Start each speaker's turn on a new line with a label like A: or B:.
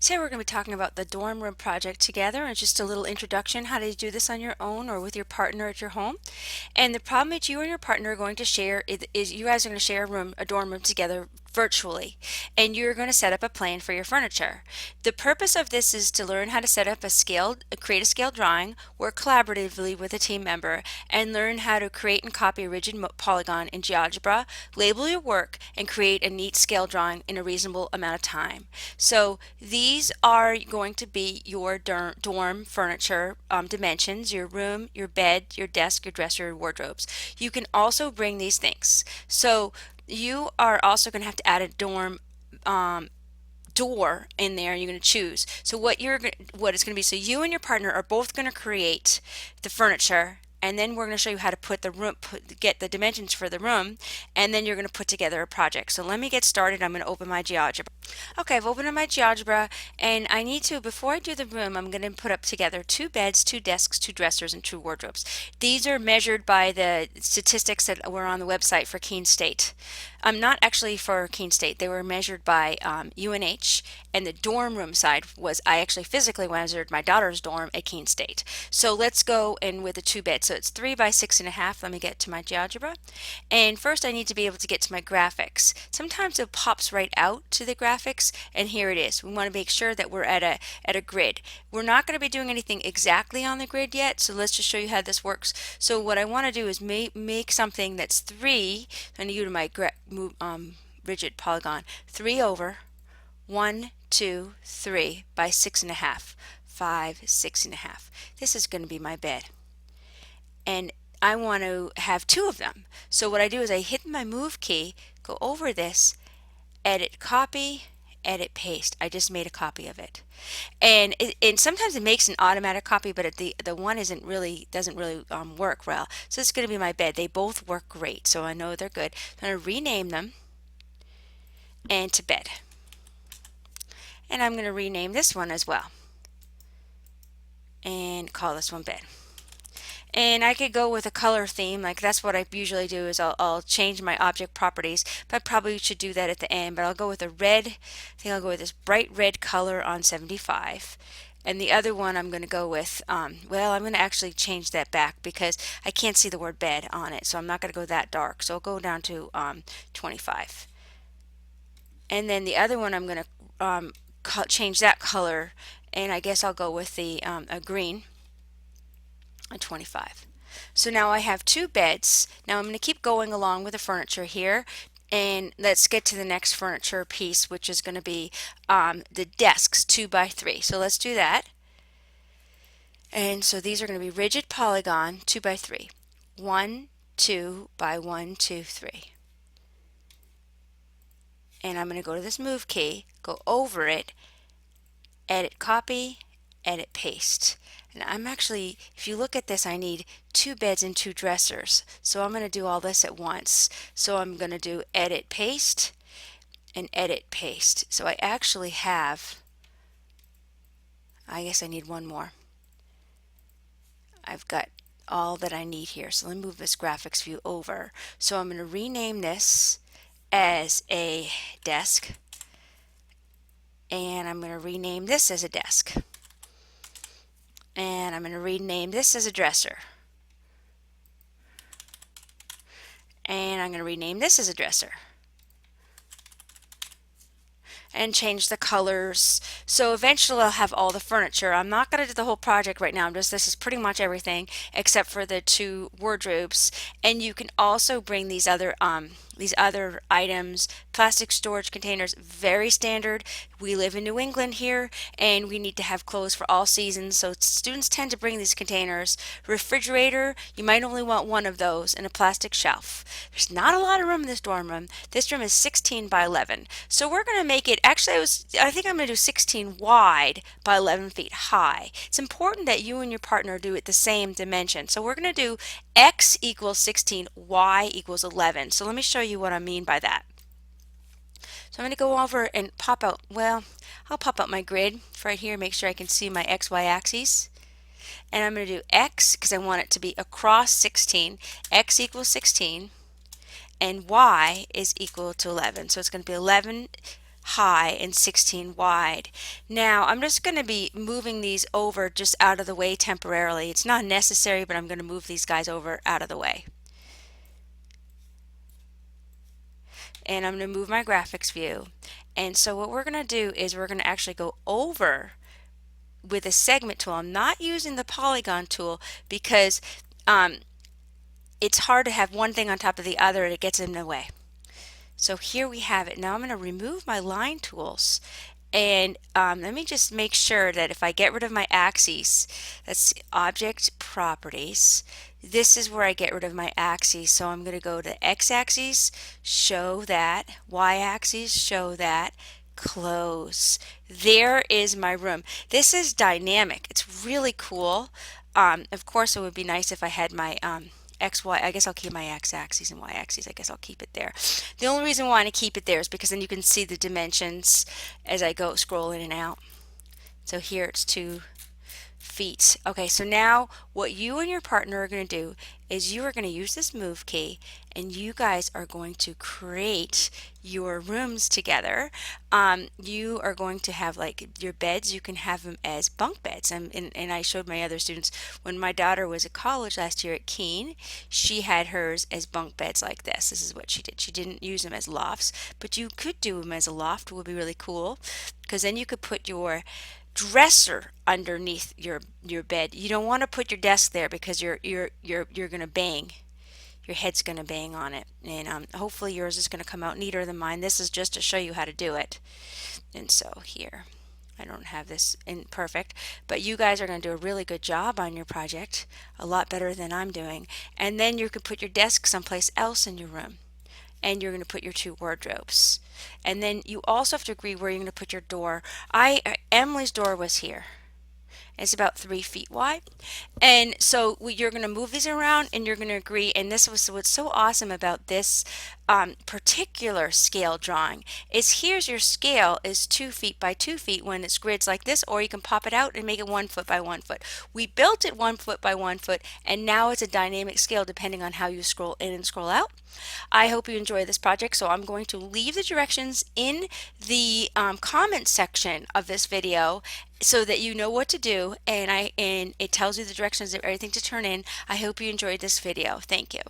A: Today we're going to be talking about the dorm room project together and just a little introduction how to do this on your own or with your partner at your home. And the problem that you and your partner are going to share is you guys are going to share a dorm room together virtually, and you're going to set up a plan for your furniture. The purpose of this is to learn how to set up create a scale drawing, work collaboratively with a team member, and learn how to create and copy a rigid polygon in Geogebra, label your work, and create a neat scale drawing in a reasonable amount of time. So these are going to be your dorm furniture dimensions: your room, your bed, your desk, your dresser, your wardrobes. You can also bring these things. So you are also going to have to add a dorm door in there. You're going to choose. So what it's going to be. So you and your partner are both going to create the furniture, and then we're going to show you how to get the dimensions for the room, and then you're going to put together a project. So let me get started. I'm going to open my GeoGebra. Okay, I've opened up my GeoGebra, and I need to, before I do the room, I'm going to put up together 2 beds, 2 desks, 2 dressers, and 2 wardrobes. These are measured by the statistics that were on the website for Keene State. Not actually for Keene State. They were measured by UNH, and the dorm room side was, I actually physically measured my daughter's dorm at Keene State. So let's go in with a 2 bed. So it's 3 by 6.5. Let me get to my GeoGebra. And first I need to be able to get to my graphics. Sometimes it pops right out to the graphics, and here it is. We want to make sure that we're at a grid. We're not going to be doing anything exactly on the grid yet, so let's just show you how this works. So what I want to do is make something that's 3. I'm going to go to my rigid polygon. 3 over 1, 2, 3 by 6.5. 5, 6.5. This is going to be my bed. And I want to have 2 of them. So what I do is I hit my move key, go over this, edit copy, edit paste. I just made a copy of it. And sometimes it makes an automatic copy, but the one doesn't really work well. So it's going to be my bed. They both work great, so I know they're good. I'm going to rename them and to bed. And I'm going to rename this one as well and call this one bed. And I could go with a color theme, like that's what I usually do, is I'll change my object properties, but I probably should do that at the end. But I'll go with a red. I think I'll go with this bright red color on 75. And the other one I'm going to go with, well, I'm going to actually change that back because I can't see the word bed on it, so I'm not going to go that dark. So I'll go down to 25. And then the other one I'm going to change that color, and I guess I'll go with the a green on 25. So now I have 2 beds. Now I'm going to keep going along with the furniture here, and let's get to the next furniture piece, which is going to be the desks, 2 by 3. So let's do that. And so these are going to be rigid polygon 2 by 3. 1, 2 by 1, 2, 3. And I'm going to go to this move key, go over it, edit copy, edit paste. And I'm actually, if you look at this, I need 2 beds and 2 dressers. So I'm going to do all this at once. So I'm going to do edit paste and edit paste. So I actually have, I guess I need one more. I've got all that I need here. So let me move this graphics view over. So I'm going to rename this as a desk, and I'm going to rename this as a desk, and I'm going to rename this as a dresser, and I'm going to rename this as a dresser, and change the colors. So eventually I'll have all the furniture. I'm not going to do the whole project right now. This is pretty much everything except for the 2 wardrobes. And you can also bring these other items, plastic storage containers, very standard. We live in New England here, and we need to have clothes for all seasons, so students tend to bring these containers. Refrigerator, you might only want 1 of those, and a plastic shelf. There's not a lot of room in this dorm room. This room is 16 by 11. So we're going to make it, actually I think I'm going to do 16 wide by 11 feet high. It's important that you and your partner do it the same dimension. So we're going to do x equals 16, y equals 11. So let me show you what I mean by that. So I'm going to go over and pop out, well, I'll pop out my grid right here, make sure I can see my XY axes. And I'm going to do x because I want it to be across 16. X equals 16, and y is equal to 11. So it's going to be 11 high and 16 wide. Now I'm just going to be moving these over just out of the way temporarily. It's not necessary, but I'm going to move these guys over out of the way. And I'm going to move my graphics view. And so what we're going to do is we're going to actually go over with a segment tool. I'm not using the polygon tool because it's hard to have one thing on top of the other and it gets in the way. So here we have it. Now I'm going to remove my line tools, and let me just make sure that if I get rid of my axes, that's object properties, this is where I get rid of my axes. So I'm going to go to x-axis, show that, y-axis, show that, close. There is my room. This is dynamic. It's really cool. Of course, it would be nice if I had my X, Y, I guess I'll keep my x-axis and y-axis. I guess I'll keep it there. The only reason why I keep it there is because then you can see the dimensions as I go scroll in and out. So here it's 2 feet. Okay, so now what you and your partner are going to do is you are going to use this move key, and you guys are going to create your rooms together. You are going to have like your beds, you can have them as bunk beds. And I showed my other students when my daughter was at college last year at Keene, she had hers as bunk beds like this. This is what she did. She didn't use them as lofts, but you could do them as a loft. It would be really cool because then you could put your dresser underneath your bed. You don't want to put your desk there because you're going to bang. Your head's going to bang on it, and hopefully yours is going to come out neater than mine. This is just to show you how to do it. And so here, I don't have this in perfect, but you guys are going to do a really good job on your project, a lot better than I'm doing. And then you could put your desk someplace else in your room, and you're going to put your 2 wardrobes. And then you also have to agree where you're going to put your door. Emily's door was here. It's about 3 feet wide. And so you're going to move these around and you're going to agree. And this was what's so awesome about this particular scale drawing is here's your scale is 2 feet by 2 feet when it's grids like this, or you can pop it out and make it 1 foot by 1 foot. We built it 1 foot by 1 foot, and now it's a dynamic scale depending on how you scroll in and scroll out. I hope you enjoy this project, so I'm going to leave the directions in the comment section of this video so that you know what to do, and it tells you the directions of everything to turn in. I hope you enjoyed this video. Thank you.